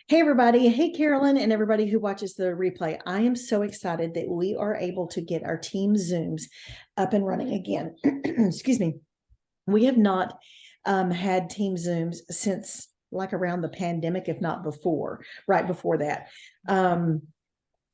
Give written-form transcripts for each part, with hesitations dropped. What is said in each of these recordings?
Hey, everybody. Hey, Carolyn, and everybody who watches the replay. I am so excited that we are able to get our team Zooms up and running again. Excuse me. We have not had team Zooms since like around the pandemic, if not before, right before that.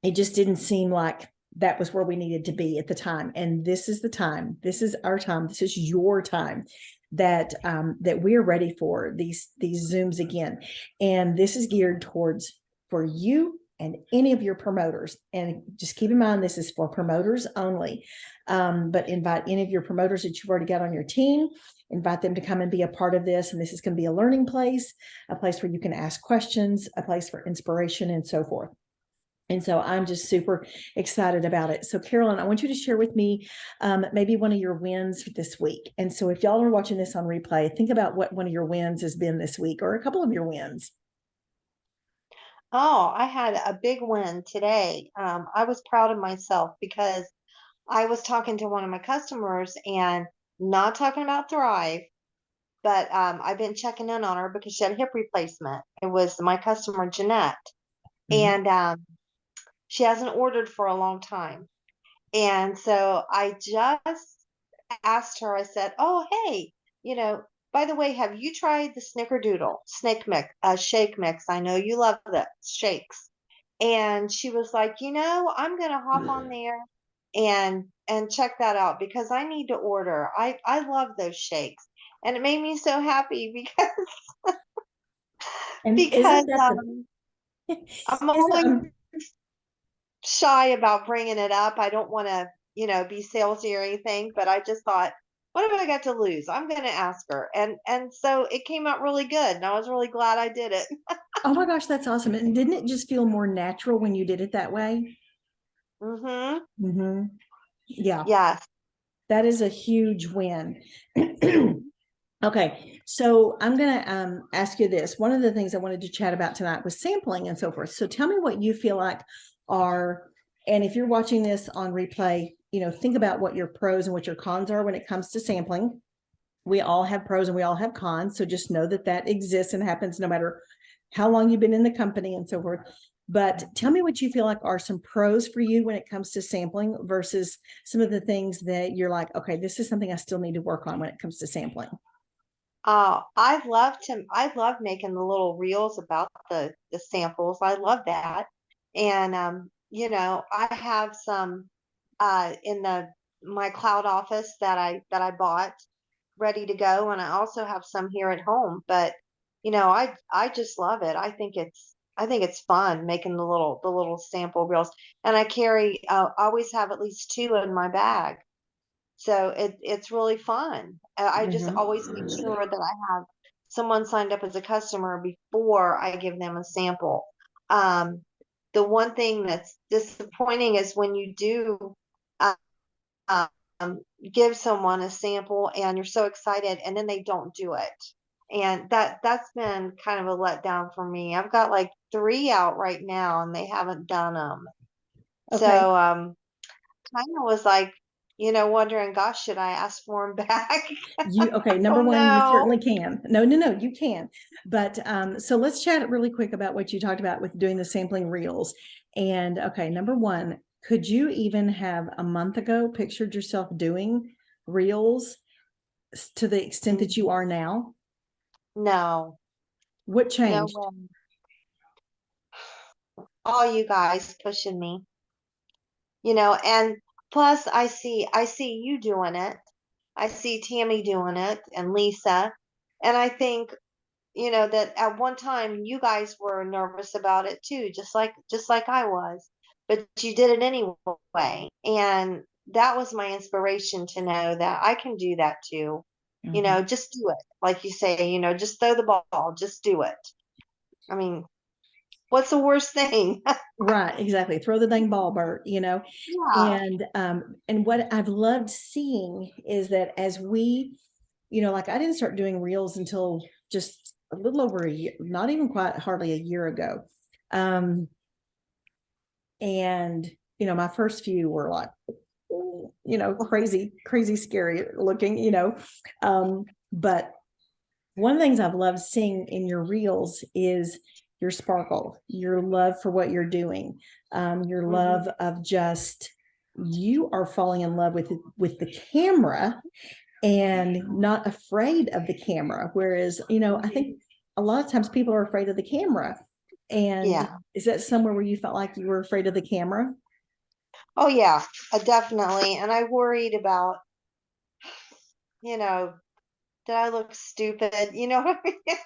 It just didn't seem like that was where we needed to be at the time. And this is the time. This is our time. This is your time that we're ready for these Zooms again. And this is geared towards for you and any of your promoters. And just keep in mind, this is for promoters only. But invite any of your promoters that you've already got on your team, invite them to come and be a part of this. And this is going to be a learning place, a place where you can ask questions, a place for inspiration, and so forth. And so I'm just super excited about it. So Carolyn, I want you to share with me maybe one of your wins this week. And so if y'all are watching this on replay, think about what one of your wins has been this week, or a couple of your wins. Oh, I had a big win today. I was proud of myself because I was talking to one of my customers and not talking about Thrive, but I've been checking in on her because she had a hip replacement. It was my customer, Jeanette. Mm-hmm. And she hasn't ordered for a long time. And so I just asked her, I said, "Oh, hey, by the way, have you tried the Snickerdoodle shake mix? I know you love the shakes." And she was like, "I'm gonna hop on there and check that out because I need to order. I love those shakes." And it made me so happy because And because isn't that I'm isn't always shy about bringing it up. I don't want to, be salesy or anything, but I just thought, what have I got to lose? I'm going to ask her. And so it came out really good, and I was really glad I did it. oh my gosh, that's awesome. And didn't it just feel more natural when you did it that way? Mhm. Mm-hmm. Yeah, Yes. that is a huge win. Okay, so I'm going to ask you this. One of the things I wanted to chat about tonight was sampling and so forth. So tell me what you feel like are, and if you're watching this on replay, think about what your pros and what your cons are when it comes to sampling. We all have pros and we all have cons. So just know that that exists and happens no matter how long you've been in the company and so forth. But tell me what you feel like are some pros for you when it comes to sampling versus some of the things that you're like, okay, this is something I still need to work on when it comes to sampling. I love making the little reels about the samples. I love that. And I have some in the my cloud office that I bought ready to go, and I also have some here at home. But I just love it. I think it's fun making the little sample reels, and I always have at least two in my bag, so it's really fun. I just always make Mm-hmm. sure that I have someone signed up as a customer before I give them a sample. Um, the one thing that's disappointing is when you do uh, um, give someone a sample and you're so excited and then they don't do it. And that's been kind of a letdown for me. I've got like three out right now and they haven't done them. Okay. So kind of was like, wondering, gosh, should I ask for them back? Okay, I number don't one, you know. certainly can. No, you can. But so let's chat really quick about what you talked about with doing the sampling reels. And okay, number one, could you even have a month ago pictured yourself doing reels to the extent that you are now? No, What no changed? way. All you guys pushing me, and plus I see you doing it. I see Tammy doing it and Lisa. And I think, that at one time you guys were nervous about it too, just like I was. But you did it anyway. And that was my inspiration to know that I can do that too. Mhm. Just do it. Like you say, just throw the ball, just do it. I mean, what's the worst thing? Right, exactly. Throw the dang ball, Bert. Yeah. And what I've loved seeing is that as we, like I didn't start doing reels until just a little over a year, not even quite hardly a year ago. Um, and my first few were like, crazy, crazy scary looking, but One of the things I've loved seeing in your reels is your sparkle, your love for what you're doing, your love of just you are falling in love with the camera and not afraid of the camera. Whereas, I think a lot of times people are afraid of the camera. And Yeah. is that somewhere where you felt like you were afraid of the camera? Oh yeah, definitely. And I worried about, you know, did I look stupid? You know what I mean?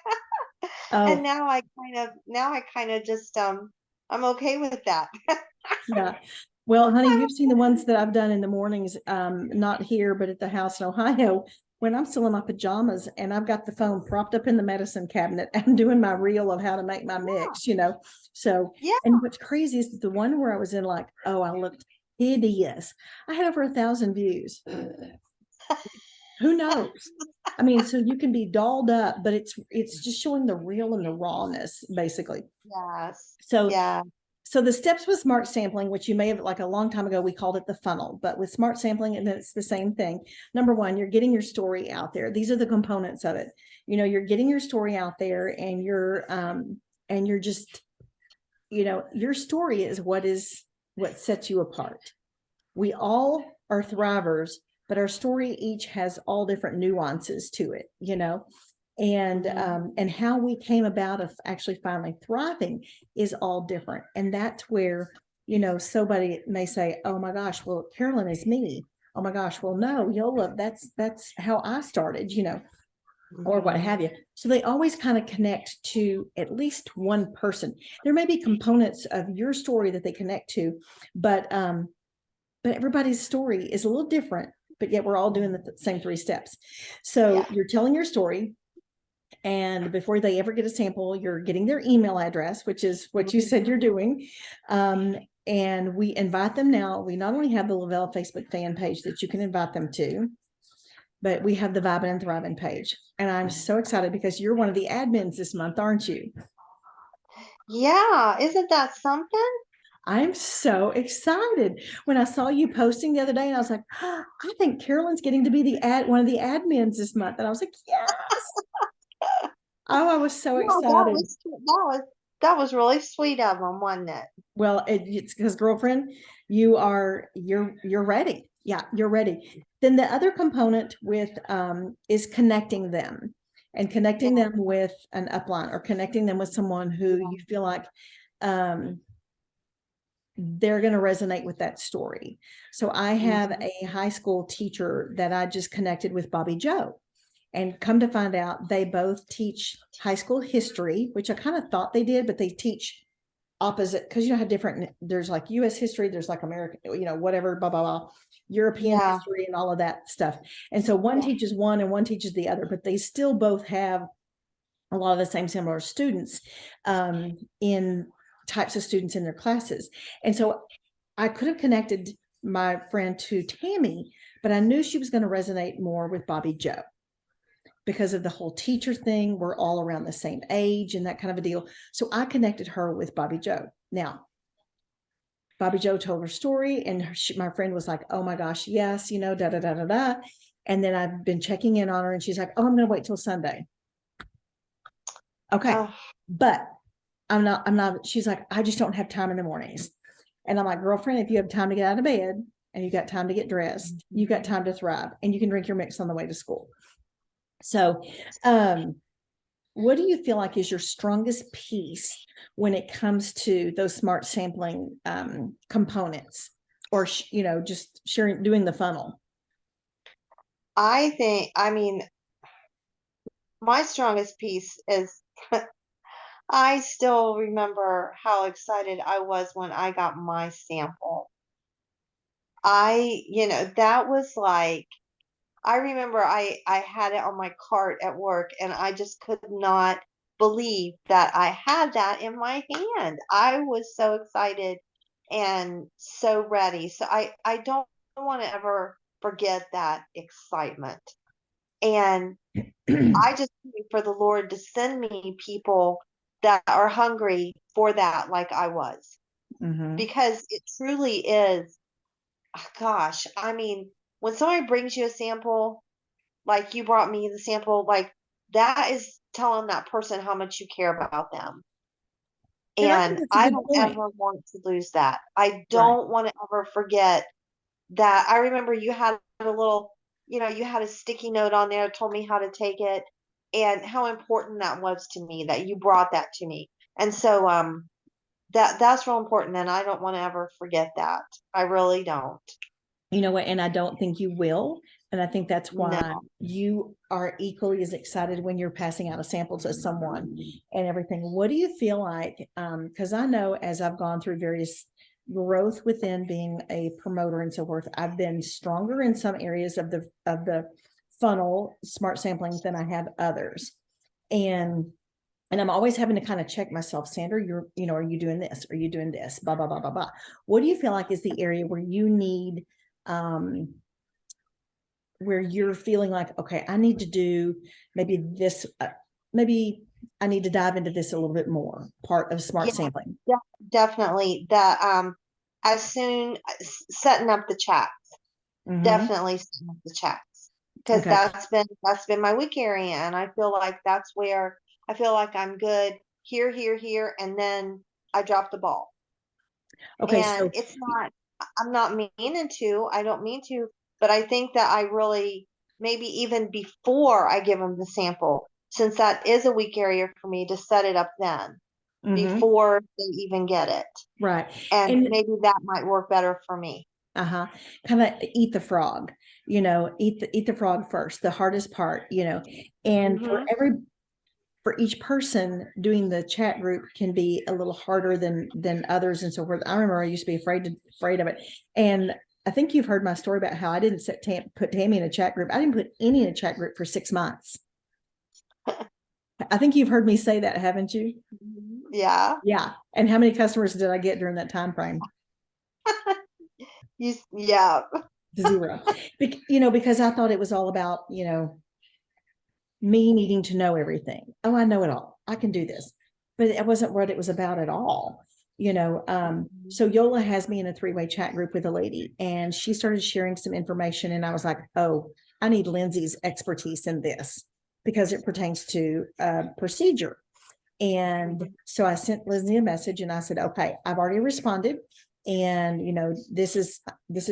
And Oh, now I kind of just I'm okay with that. yeah. Well, honey, you've seen the ones that I've done in the mornings, not here, but at the house in Ohio, when I'm still in my pajamas and I've got the phone propped up in the medicine cabinet. I'm doing my reel of how to make my mix. So, Yeah. and what's crazy is the one where I was in like, oh, I looked hideous. I had over 1,000 views. Who knows? I mean, so you can be dolled up, but it's just showing the real and the rawness, basically. Yes. So Yeah. so the steps with smart sampling, which you may have, like a long time ago, we called it the funnel, but with smart sampling, and it's the same thing. Number one, you're getting your story out there. These are the components of it. You're getting your story out there, and you're just, your story is what sets you apart. We all are thrivers, but our story each has all different nuances to it. And how we came about of actually finally thriving is all different. And that's where, somebody may say, oh my gosh, well, Carolyn is me. Oh my gosh, well, no, Yola, that's how I started, or what have you. So they always kind of connect to at least one person. There may be components of your story that they connect to, but everybody's story is a little different, but yet we're all doing the same 3 steps. So Yeah. you're telling your story, and before they ever get a sample, you're getting their email address, which is what you said you're doing. And we invite them now. We not only have the Lavelle Facebook fan page that you can invite them to, but we have the Vibing and Thriving page. And I'm so excited because you're one of the admins this month, aren't you? Yeah. Isn't that something? I'm so excited when I saw you posting the other day, and I was like, oh, I think Carolyn's getting to be one of the admins this month. And I was like, yes. Oh, I was so No, excited. that was really sweet of them, wasn't it? Well, it's because, girlfriend, you're ready. Yeah, you're ready. Then the other component with is connecting them, and connecting them with an upline, or connecting them with someone who you feel like they're going to resonate with that story. So I have a high school teacher that I just connected with, Bobby Joe. And come to find out, they both teach high school history, which I kind of thought they did, but they teach opposite, because how different, there's like US history, there's like American, whatever, blah blah blah, European Yeah. history and all of that stuff. And so one teaches one and one teaches the other, but they still both have a lot of the same similar students in types of students in their classes. And so I could have connected my friend to Tammy, but I knew she was going to resonate more with Bobby Joe because of the whole teacher thing. We're all around the same age and that kind of a deal. So I connected her with Bobby Joe. Now, Bobby Joe told her story, and my friend was like, oh my gosh, yes, da da da da da. And then I've been checking in on her, and she's like, oh, I'm going to wait till Sunday. Okay. But I'm not, she's like, I just don't have time in the mornings. And I'm like, girlfriend, if you have time to get out of bed and you got time to get dressed, you got time to thrive, and you can drink your mix on the way to school. So, what do you feel like is your strongest piece when it comes to those smart sampling components, or, just doing the funnel? I mean, my strongest piece is I still remember how excited I was when I got my sample. That was like, I remember I had it on my cart at work, and I just could not believe that I had that in my hand. I was so excited and so ready. So I don't want to ever forget that excitement. And I just pray for the Lord to send me people that are hungry for that, like I was, Mm-hmm. because it truly is. Gosh, I mean, when somebody brings you a sample, like you brought me the sample, like that is telling that person how much you care about them. And I think And that's a I good don't point. ever want to lose that. I Right. don't want to ever forget that. I remember you had a little, you had a sticky note on there that told me how to take it and how important that was to me that you brought that to me. And so that's real important and I don't want to ever forget that. I really don't. You know what? And I don't think you will. And I think that's why No. you are equally as excited when you're passing out a sample to someone and everything. What do you feel like? Because I know as I've gone through various growth within being a promoter and so forth, I've been stronger in some areas of the funnel smart sampling than I have others. And I'm always having to kind of check myself, Sandra, are you doing this? Are you doing this? Blah, blah, blah, blah, blah. What do you feel like is the area where you need where you're feeling like, okay, I need to do maybe this, maybe I need to dive into this a little bit more, part of smart Yeah, sampling. definitely. As soon setting up the chat, Mm-hmm. definitely setting up the chats because Okay. that's been my weak area, and I feel like that's where I feel like I'm good here, here, here, and then I drop the ball. Okay. And So, it's not, I'm not meaning to, I don't mean to, but I think that I really, maybe even before I give them the sample, since that is a weak area for me to set it up then mm-hmm. before they even get it. Right. And And maybe that might work better for me. uh-huh, kind of eat the frog, eat the frog first, the hardest part, and Hmm. for each person doing the chat group can be a little harder than others and so forth. I remember I used to be afraid of it. And I think you've heard my story about how I didn't put Tammy in a chat group. I didn't put any in a chat group for 6 months. I think you've heard me say that, haven't you? Yeah. Yeah. And how many customers did I get during that time frame? Yeah. Zero. Because I thought it was all about, me needing to know everything. Oh, I know it all. I can do this. But it wasn't what it was about at all. So Yola has me in a three-way chat group with a lady, and she started sharing some information. And I was like, oh, I need Lindsay's expertise in this because it pertains to procedure. And so I sent Lindsay a message and I said, okay, I've already responded. And this is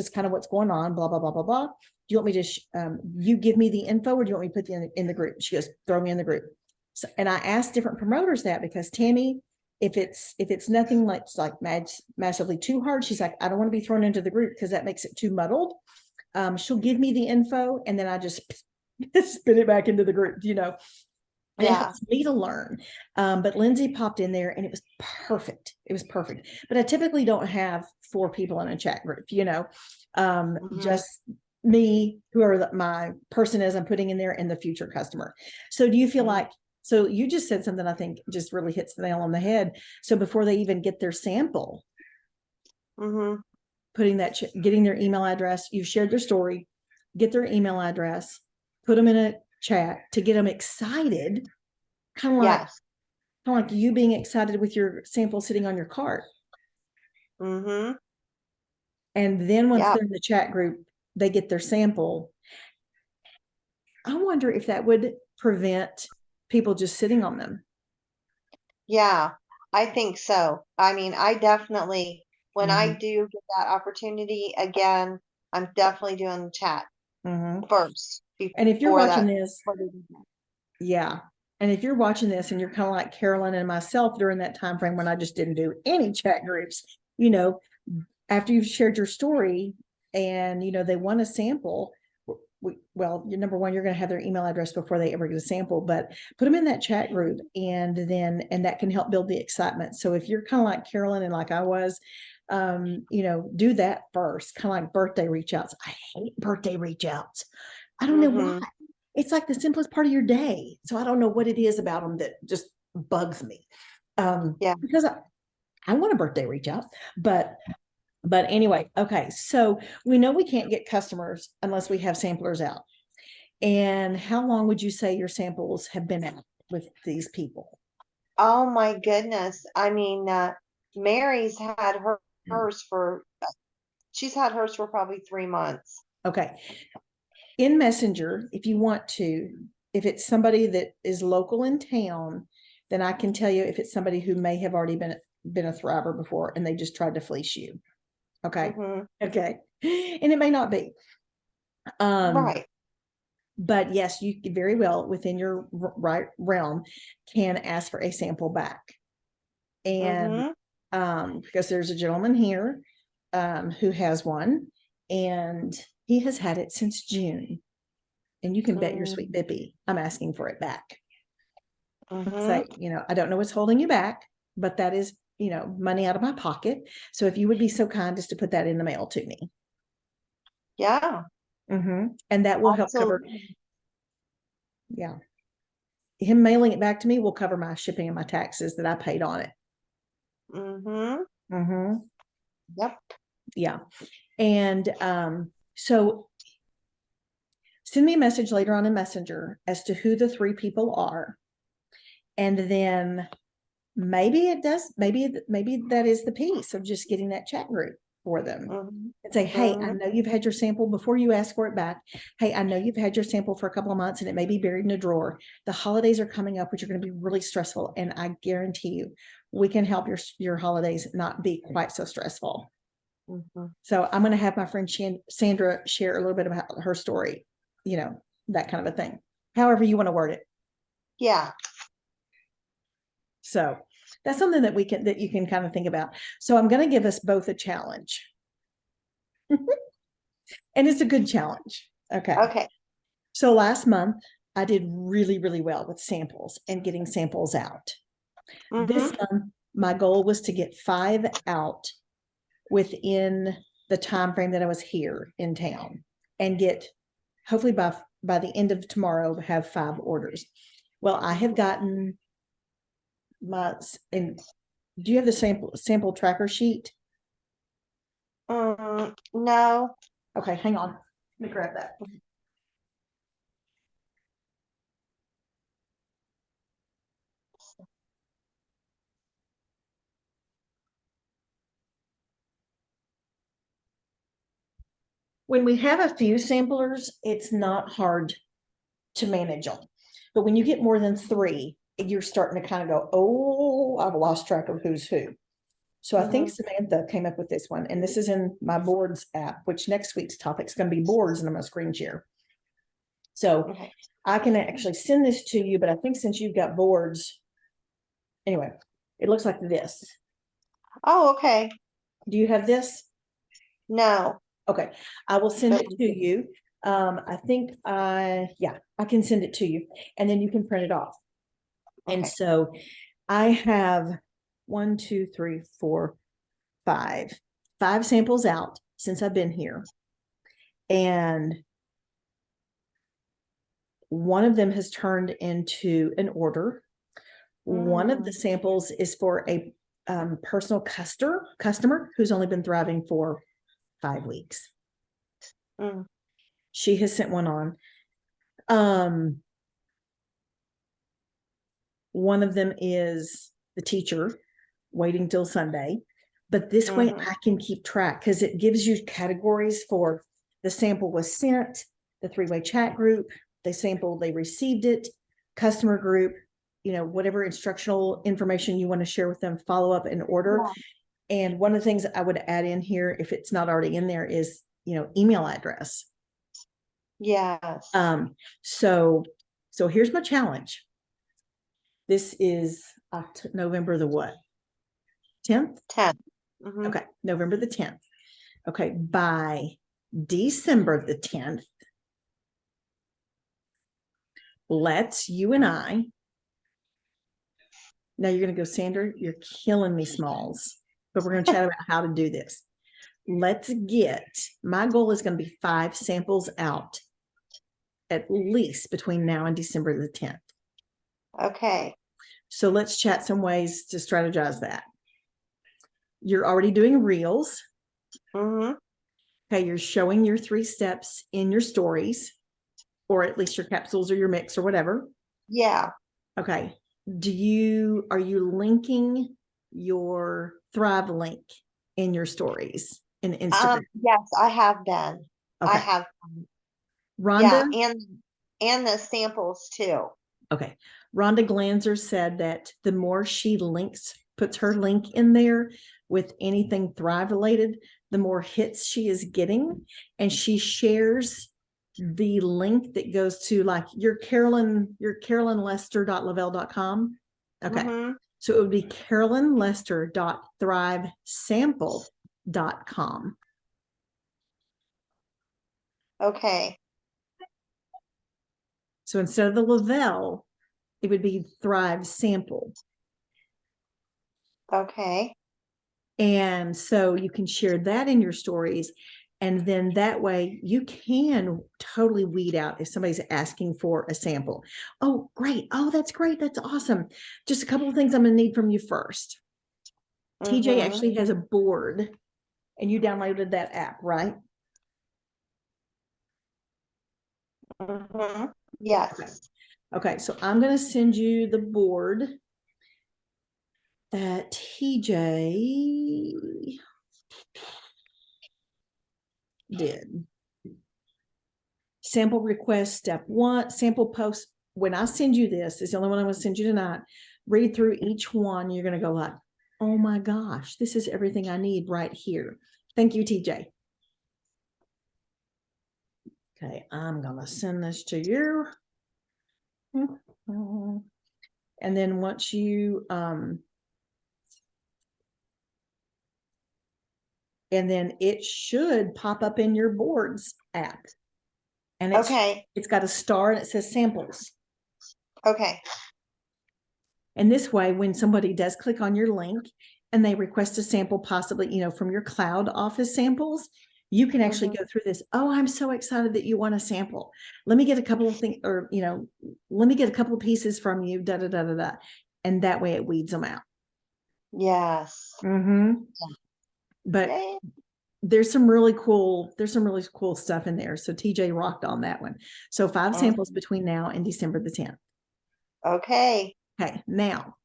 kind of what's going on, blah, blah, blah, blah, blah. Do you want me to, you give me the info or do you want me to put you in the group? She goes, throw me in the group. So, and I asked different promoters that because Tammy, if it's nothing like massively too hard, she's like, I don't want to be thrown into the group because that makes it too muddled. She'll give me the info and then I just spit it back into the group. And it Yeah. helps me to learn. But Lindsay popped in there and it was perfect. It was perfect. But I typically don't have 4 people in a chat group, Hmm. just me, whoever my person is I'm putting in there, and the future customer. So do you feel like, so you just said something I think just really hits the nail on the head. So before they even get their sample, Hmm. getting their email address, you shared their story, get their email address, put them in a chat to get them excited, kind of like Yes. you being excited with your sample sitting on your cart. Hmm. And then once Yeah. they're in the chat group, they get their sample. I wonder if that would prevent people just sitting on them. Yeah, I think so. I mean, I definitely, when I Mm-hmm. do get that opportunity again, I'm definitely doing the chat Mm-hmm. first And if you're before watching that. this, yeah. And if you're watching this and you're kind of like Carolyn and myself during that time frame when I just didn't do any chat groups, after you've shared your story and they want a sample, well, you're number one, you're going to have their email address before they ever get a sample, but put them in that chat group, and that can help build the excitement. So if you're kind of like Carolyn and like I was, do that first, kind of like birthday reach outs. I hate birthday reach outs. I don't know why. Hmm. It's like the simplest part of your day. So I don't know what it is about them that just bugs me. Yeah. Because I want a birthday reach out, but anyway, okay. So we know we can't get customers unless we have samplers out. And how long would you say your samples have been out with these people? Oh my goodness. I mean, Mary's had hers for, she's had hers for probably 3 months. Okay. In Messenger, if you want to, if it's somebody that is local in town, then I can tell you if it's somebody who may have already been a thriver before and they just tried to fleece you. Okay. Mhm. Okay. And it may not be. Right. But yes, you could very well within your right realm can ask for a sample back. And because there's a gentleman here who has one, and he has had it since June. And you can bet your sweet bippy, I'm asking for it back. Say, I don't know what's holding you back, but that is, money out of my pocket. So if you would be so kind as to put that in the mail to me. Yeah. And that will help cover. Absolutely. Yeah. Him mailing it back to me will cover my shipping and my taxes that I paid on it. Yep. Yeah. And so send me a message later on in Messenger as to who the 3 people are. And then maybe that is the piece of just getting that chat group for them and say, hey, I know you've had your sample before you ask for it back. Hey, I know you've had your sample for a couple of months and it may be buried in a drawer. The holidays are coming up, which are going to be really stressful. And I guarantee you, we can help your holidays not be quite so stressful. So I'm going to have my friend Sandra share a little bit about her story, that kind of a thing. However you want to word it. Yeah. So that's something that you can kind of think about. So I'm going to give us both a challenge. And it's a good challenge. Okay. So last month I did really, really well with samples and getting samples out. This month, my goal was to get 5 out within the time frame that I was here in town and get, hopefully by the end of tomorrow, have 5 orders. Well, I have gotten do you have the sample tracker sheet? No. Okay, hang on. Let me grab that. When we have a few samplers, it's not hard to manage them. But when you get more than 3, you're starting to kind of go, oh, I've lost track of who's who. So I think Samantha came up with this one, and this is in my boards app, which next week's topic is going to be boards, and I'm going to screen share. So I can actually send this to you, but I think since you've got boards, anyway, it looks like this. Oh, okay. Do you have this? No. Okay, I will send it to you. I think I can send it to you, and then you can print it off. And so I have 1, 2, 3, 4, 5 samples out since I've been here. And one of them has turned into an order. One of the samples is for a personal customer who's only been thriving for 5 weeks. She has sent one on. One of them is the teacher waiting till Sunday, but this way I can keep track because it gives you categories for the sample was sent, the 3-way chat group, they sampled, they received it, customer group, whatever instructional information you want to share with them, follow up and order. And one of the things I would add in here, if it's not already in there, is, email address. Yes. So here's my challenge. This is November the what? 10th? 10th. Okay, November the 10th. Okay, by December the 10th, let's you and I. Now you're going to go, Sandra, you're killing me, Smalls. But we're going to chat about how to do this. Let's get, my goal is going to be 5 samples out at least between now and December the 10th. Okay. So let's chat some ways to strategize that. You're already doing reels. Okay, you're showing your 3 steps in your stories, or at least your capsules or your mix or whatever. Yeah. Okay. Are you linking your Thrive link in your stories in Instagram? Yes, I have been. Okay. I have. Rhonda? Yeah, and the samples too. Okay. Rhonda Glanzer said that the more she puts her link in there with anything Thrive related, the more hits she is getting. And she shares the link that goes to like your carolynlester.lavelle.com. Okay. Mhm. So it would be carolynlester.thrivesample.com. Okay. So instead of the Lavelle, it would be Thrive Sample. Okay. And so you can share that in your stories. And then that way you can totally weed out if somebody's asking for a sample. Oh, great. Oh, that's great. That's awesome. Just a couple of things I'm going to need from you first. TJ Mhm. actually has a board and you downloaded that app, right? Mhm. Yes. Okay. So I'm going to send you the board that TJ did. Sample request, step 1, sample post. When I send you this, it's the only one I'm going to send you tonight. Read through each one. You're going to go like, oh my gosh, this is everything I need right here. Thank you, TJ. Okay, I'm going to send this to you. And then once you, and then it should pop up in your boards app. And it's got a star and it says samples. Okay. And this way, when somebody does click on your link and they request a sample, possibly, from your cloud office samples, you can actually go through this. Oh, I'm so excited that you want a sample. Let me get a couple of things, or, let me get a couple of pieces from you, da, da, da, da, da. And that way it weeds them out. Yes. But Okay. there's some really cool stuff in there. So TJ rocked on that one. So 5 samples between now and December the 10th. Okay. Okay. Now,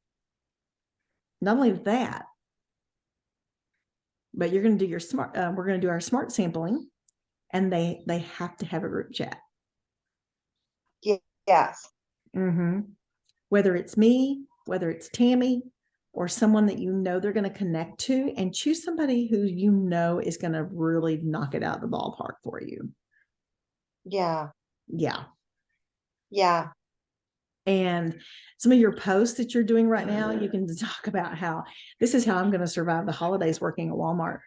not only that, but you're going to do your smart, we're going to do our smart sampling, and they have to have a group chat. Yes. Whether it's me, whether it's Tammy, or someone that they're going to connect to, and choose somebody who is going to really knock it out of the ballpark for you. Yeah. Yeah. Yeah. And some of your posts that you're doing right now, you can talk about how this is how I'm going to survive the holidays working at Walmart.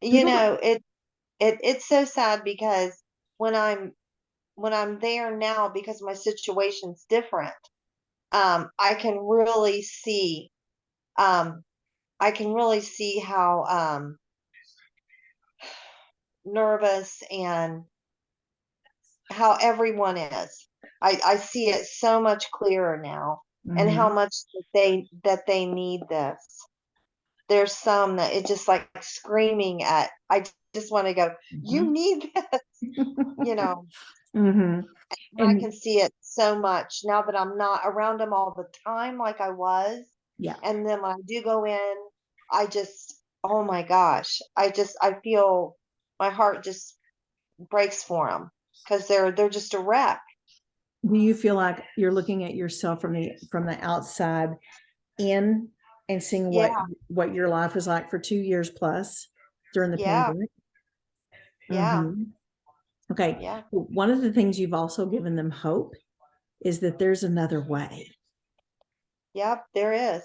It's so sad because when I'm there now, because my situation's different, I can really see how nervous and how everyone is. I see it so much clearer now, and how much that they need this. There's some that it's just like screaming at. I just want to go, you need this. I And can see it so much now that I'm not around them all the time like I was. yeah. And then when I do go in, oh my gosh, I feel my heart just breaks for them because they're just a wreck. Do you feel like you're looking at yourself from the outside in and seeing what your life was like for 2 years plus during the pandemic? Yeah. Okay. Yeah. One of the things you've also given them hope is that there's another way. Yep, there is.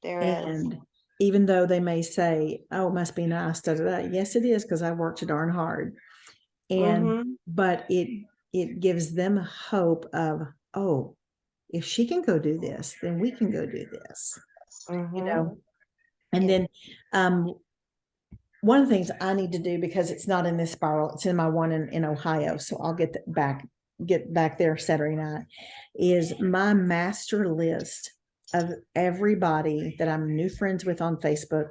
And even though they may say, oh, it must be nice, da, da, da. Yes, it is, because I worked darn hard. But it gives them hope of, oh, if she can go do this, then we can go do this. And then one of the things I need to do, because it's not in this spiral, it's in my one in Ohio, so I'll get back there Saturday night, is my master list of everybody that I'm new friends with on Facebook,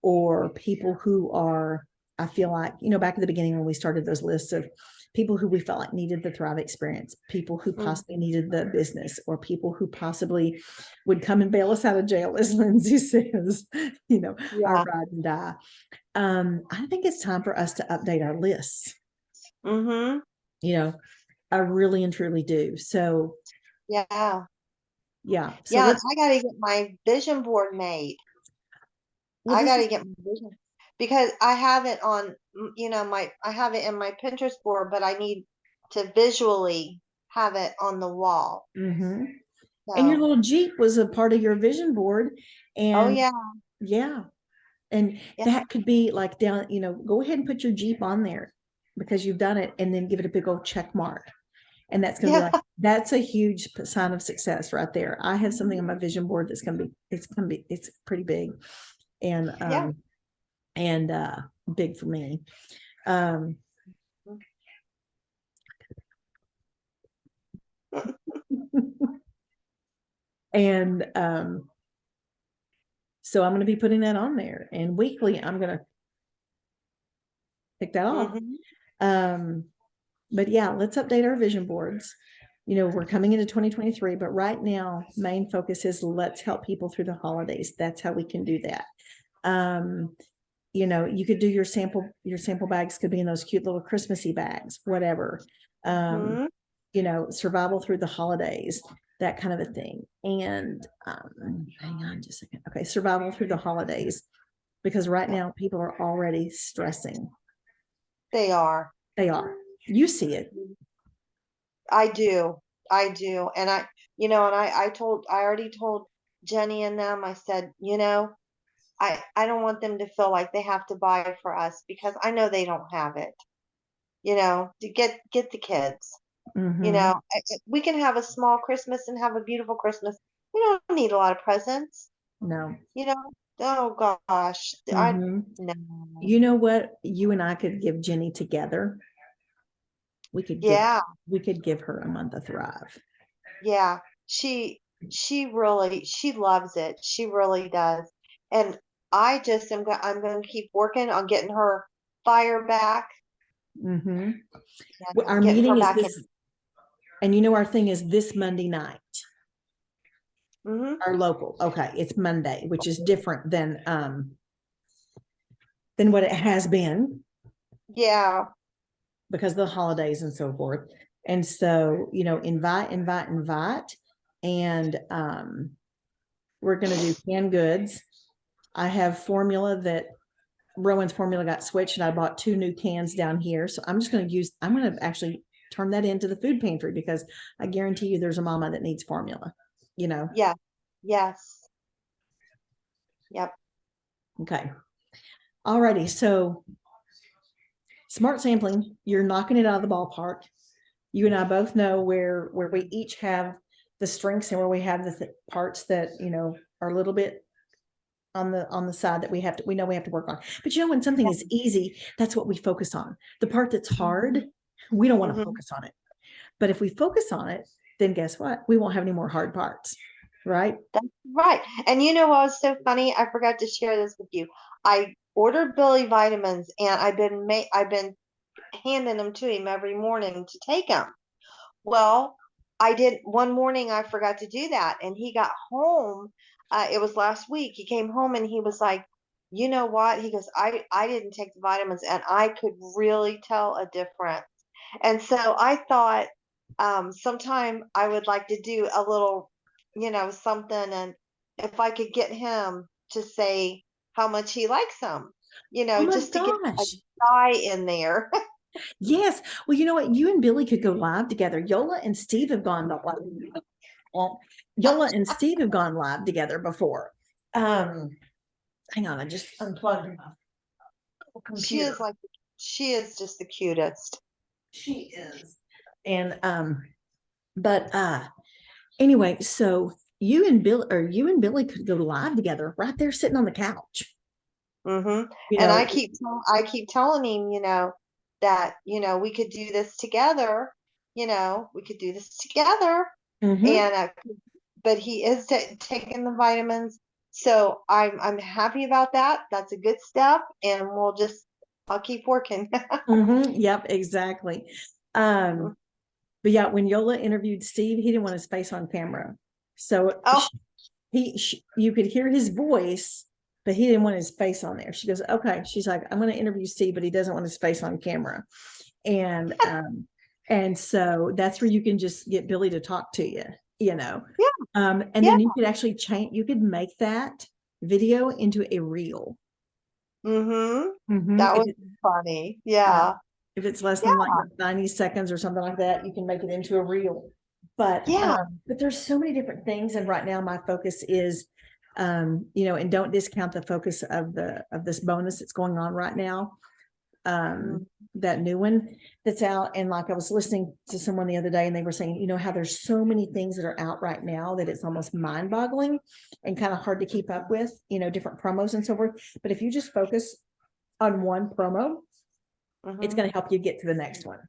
or people who are, I feel like, back at the beginning when we started those lists of people who we felt like needed the Thrive experience, people who possibly needed the business, or people who possibly would come and bail us out of jail, as Lindsay says, our ride and die. I think it's time for us to update our lists. you know, I really and truly do. So Yeah. yeah. So Yeah. And let's, I got to get my vision board made. well, I this got is, to get my vision because I have it on, I have it in my Pinterest board, but I need to visually have it on the wall. mhm. And your So, little Jeep was a part of your vision board. oh And yeah. yeah, and Yeah. that could be like down, go ahead and put your Jeep on there because you've done it and then give it a big old check mark. And that's going to be Yeah. like, that's a huge sign of success right there. I have something on my vision board that's it's pretty big and, Yeah. and, big for me. Um, and, so I'm going to be putting that on there and weekly, I'm going to pick that off. Hmm. Um, but yeah, let's update our vision boards. We're coming into 2023, but right now, main focus is let's help people through the holidays. That's how we can do that. You could do your sample bags could be in those cute little Christmassy bags, whatever. Um, Hmm. Survival through the holidays, that kind of a thing. And hang on just a second. Okay, survival through the holidays, because right now people are already stressing. They are. They are. You see it. I do. I do. And I already told Jenny and them, I said, I don't want them to feel like they have to buy for us because I know they don't have it, to get the kids, Mm-hmm. we can have a small Christmas and have a beautiful Christmas. We don't need a lot of presents, No. you know. Oh gosh. Mm-hmm. No. You know what? You and I could give Jenny together. We could give Yeah. we could give her a month of Thrive. Yeah, she loves it. She really does. And I'm going to keep working on getting her fire back Mm-hmm. and Our getting her meeting is back in. this, and our thing is this Monday night. Hmm. Our local. Okay, it's Monday, which is different than what it has been Yeah. because of the holidays and so forth. And so, invite. And we're gonna do canned goods. I have formula that Rowan's formula got switched, and I bought 2 new cans down here. So I'm gonna actually turn that into the food pantry because I guarantee you there's a mama that needs formula, you know. Yeah. Yes. Yep. Okay. Alrighty. So smart sampling, you're knocking it out of the ballpark. You and I both know where we each have the strengths and where we have the parts that, are a little bit on the side that we know we have to work on. But when something is easy, that's what we focus on. The part that's hard, we don't want to Hmm. focus on it. But if we focus on it, then guess what? We won't have any more hard parts, right? That's right. And you know what was so funny? I forgot to share this with you. I ordered Billy vitamins and I've been handing them to him every morning to take them. Well, I did one morning, I forgot to do that. And he got home. It was last week. He came home and he was like, you know what? He goes, I didn't take the vitamins and I could really tell a difference. And so I thought sometime I would like to do a little, something. And if I could get him to say how much he likes them, Oh my just to get a gosh. guy in there. Yes. Well, you know what? You and Billy could go live together. Yola and Steve have gone live. Well, Yola and Steve have gone live together before. Hang on, I just unplugged my She computer. is like, she is just the cutest. She is. And but anyway, so you and Billy could go live together right there sitting on the couch. Hmm. You And know, I keep telling him, that, we could do this together, we could do this together. mm-hmm, And, but he is taking the vitamins. So I'm happy about that. That's a good step. And I'll keep working. mm-hmm, yep, exactly. But yeah, when Yola interviewed Steve, he didn't want his face on camera. So Oh, you could hear his voice, but he didn't want his face on there. She goes, okay. She's like, I'm going to interview Steve, but he doesn't want his face on camera. And And so that's where you can just get Billy to talk to you, you know. Yeah. And Yeah. then you could actually change, you could make that video into a reel. That If was it- funny. yeah. Yeah. If it's less Yeah. than like 90 seconds or something like that, you can make it into a reel. Yeah. But there's so many different things. And right now my focus is, you know, and don't discount the focus of this bonus that's going on right now. That new one that's out. And like I was listening to someone the other day and they were saying, you know, how there's so many things that are out right now that it's almost mind boggling and kind of hard to keep up with, you know, different promos and so forth. But if you just focus on one promo, it's going to help you get to the next one.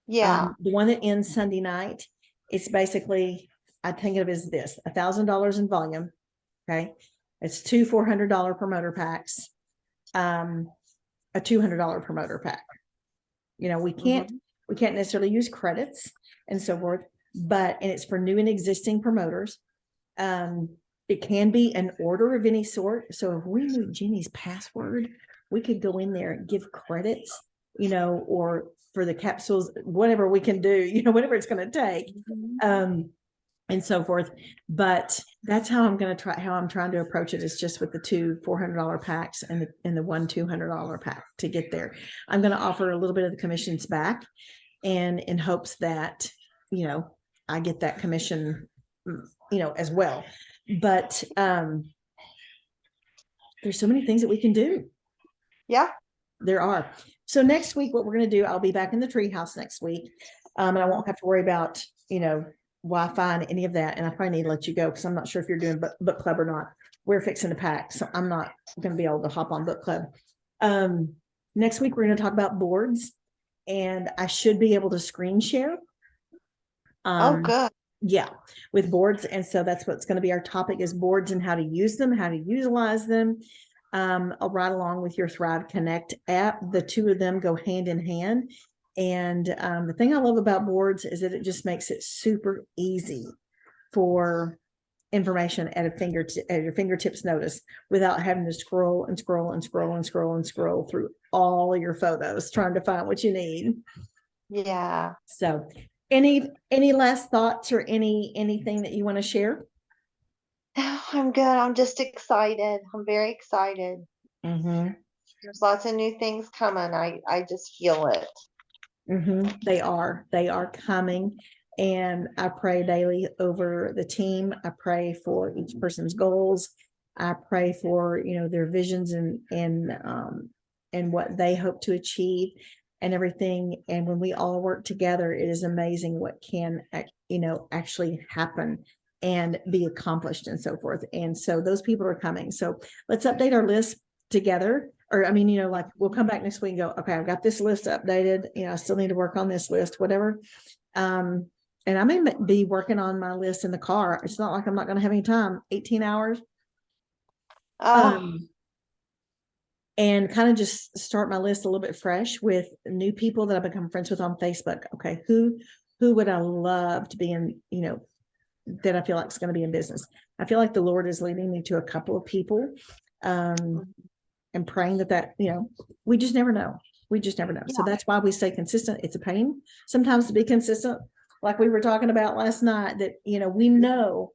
Yeah. The one that ends Sunday night, it's basically, I think of it as this, $1,000 in volume. Okay. It's two $400 promoter packs, a $200 promoter pack. You know, we can't necessarily use credits and so forth, and it's for new and existing promoters. It can be an order of any sort. So if we knew Jeannie's password, we could go in there and give credits, you know, or for the capsules, whatever we can do, you know, whatever it's going to take. And so forth. But that's how I'm going to try, how I'm trying to approach it is just with the two $400 packs and the one $200 pack to get there. I'm going to offer a little bit of the commissions back, and in hopes that, you know, I get that commission, you know, as well. But there's so many things that we can do. Yeah. There are. So next week, what we're going to do, I'll be back in the treehouse next week. And I won't have to worry about, you know, Wi-Fi and any of that. And I probably need to let you go because I'm not sure if you're doing book club or not. We're fixing to pack, so I'm not going to be able to hop on book club. Next week, we're going to talk about boards, and I should be able to screen share. Oh, good. Yeah, with boards. And so that's what's going to be our topic is boards and how to use them, how to utilize them. Right along with your Thrive Connect app. The two of them go hand in hand. And the thing I love about boards is that it just makes it super easy for information at your fingertips notice without having to scroll and scroll and scroll and scroll and scroll through all your photos trying to find what you need. Yeah. So any last thoughts or anything that you want to share? No, I'm good. I'm just excited. I'm very excited. There's lots of new things coming. I just feel it. They are coming. And I pray daily over the team. I pray for each person's goals. I pray for, you know, their visions and what they hope to achieve and everything. And when we all work together, it is amazing what can, you know, actually happen and be accomplished and so forth. And so those people are coming. So let's update our list together. Or, I mean, you know, like we'll come back next week and go, okay, I've got this list updated. You know, I still need to work on this list, whatever. And I may be working on my list in the car. It's not like I'm not going to have any time, 18 hours. And kind of just start my list a little bit fresh with new people that I've become friends with on Facebook. Okay. Who would I love to be in, you know, that I feel like is going to be in business. I feel like the Lord is leading me to a couple of people. And praying that, you know, we just never know. We just never know. Yeah. So that's why we stay consistent. It's a pain sometimes to be consistent. Like we were talking about last night that, you know, we know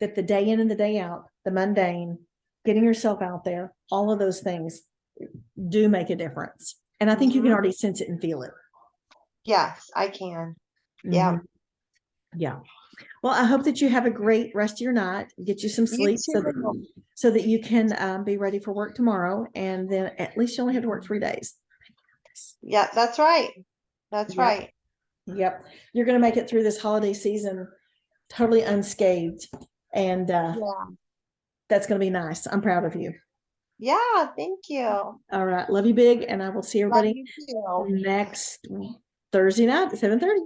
that the day in and the day out, the mundane, getting yourself out there, all of those things do make a difference. And I think you can already sense it and feel it. Yes, I can. Yeah. Yeah. Well, I hope that you have a great rest of your night, get you some sleep so that you can be ready for work tomorrow. And then at least you only have to work 3 days. Yeah, that's right. That's right. Yep. You're going to make it through this holiday season totally unscathed. And that's going to be nice. I'm proud of you. Yeah, thank you. All right. Love you big. And I will see everybody next Thursday night at 7:30.